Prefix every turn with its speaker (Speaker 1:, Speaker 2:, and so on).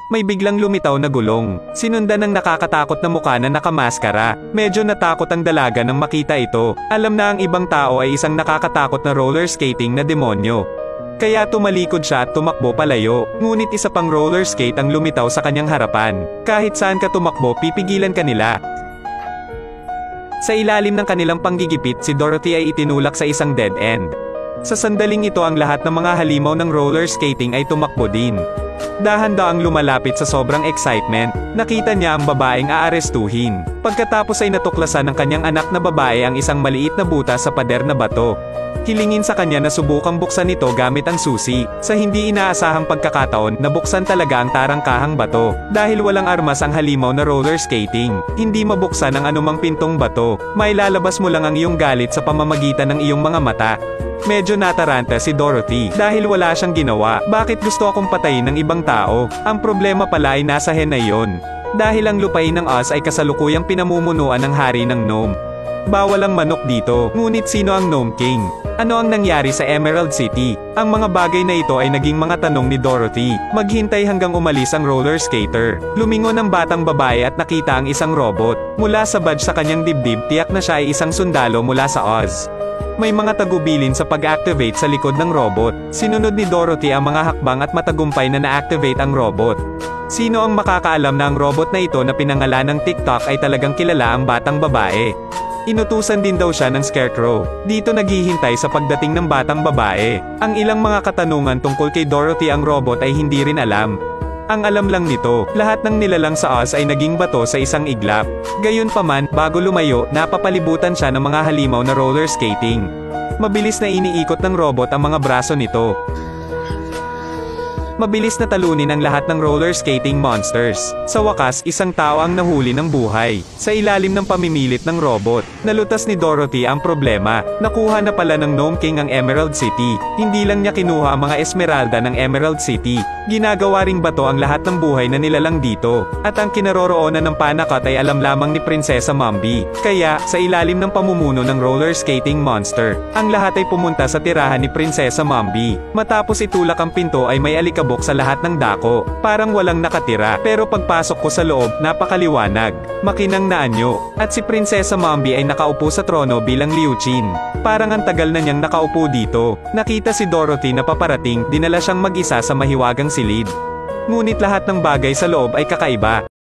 Speaker 1: may biglang lumitaw na gulong. Sinundan ng nakakatakot na mukha na nakamaskara. Medyo natakot ang dalaga nang makita ito. Alam na ang ibang tao ay isang nakakatakot na roller skating na demonyo. Kaya tumalikod siya at tumakbo palayo. Ngunit isa pang roller skate ang lumitaw sa kanyang harapan. Kahit saan ka tumakbo, pipigilan ka nila. Sa ilalim ng kanilang panggigipit, si Dorothy ay itinulak sa isang dead end. Sa sandaling ito, ang lahat ng mga halimaw ng roller skating ay tumakbo din. Dahan-daang lumalapit sa sobrang excitement, nakita niya ang babaeng aarestuhin. Pagkatapos ay natuklasan ng kanyang anak na babae ang isang maliit na butas sa pader na bato. Hilingin sa kanya na subukang buksan ito gamit ang susi. Sa hindi inaasahang pagkakataon, nabuksan talaga ang tarangkahang bato. Dahil walang armas ang halimaw na roller skating, hindi mabuksan ang anumang pintong bato. Mailalabas mo lang ang iyong galit sa pamamagitan ng iyong mga mata. Medyo nataranta si Dorothy dahil wala siyang ginawa. Bakit gusto akong patayin ng ibang tao? Ang problema pala ay nasa hen na yon. Dahil ang lupain ng Oz ay kasalukuyang pinamumunuan ng hari ng gnome. Bawal ang manok dito, ngunit sino ang Gnome King? Ano ang nangyari sa Emerald City? Ang mga bagay na ito ay naging mga tanong ni Dorothy. Maghintay hanggang umalis ang roller skater. Lumingon ang batang babae at nakita ang isang robot. Mula sa badge sa kanyang dibdib, tiyak na siya ay isang sundalo mula sa Oz. May mga tagubilin sa pag-activate sa likod ng robot. Sinunod ni Dorothy ang mga hakbang at matagumpay na na-activate ang robot. Sino ang makakaalam na ang robot na ito na pinangalan ng TikTok ay talagang kilala ang batang babae? Inutusan din daw siya ng Scarecrow. Dito naghihintay sa pagdating ng batang babae. Ang ilang mga katanungan tungkol kay Dorothy ang robot ay hindi rin alam. Ang alam lang nito, lahat ng nilalang sa Oz ay naging bato sa isang iglap. Gayunpaman, bago lumayo, napapalibutan siya ng mga halimaw na roller skating. Mabilis na iniikot ng robot ang mga braso nito. Mabilis na talunin ang lahat ng roller skating monsters. Sa wakas, isang tao ang nahuli ng buhay. Sa ilalim ng pamimilit ng robot, nalutas ni Dorothy ang problema. Nakuha na pala ng Gnome King ang Emerald City. Hindi lang niya kinuha ang mga esmeralda ng Emerald City. Ginagawa ring bato ang lahat ng buhay na nilalang dito. At ang kinaroroonan ng panakot ay alam lamang ni Prinsesa Mombi. Kaya, sa ilalim ng pamumuno ng roller skating monster, ang lahat ay pumunta sa tirahan ni Prinsesa Mombi. Matapos itulak ang pinto ay may alikabok sa lahat ng dako. Parang walang nakatira. Pero pagpasok ko sa loob, napakaliwanag. Makinang na anyo. At si Prinsesa Mombi ay nakaupo sa trono bilang Liu Chin. Parang ang tagal na niyang nakaupo dito. Nakita si Dorothy na paparating, dinala siyang mag-isa sa mahiwagang silid. Ngunit lahat ng bagay sa loob ay kakaiba.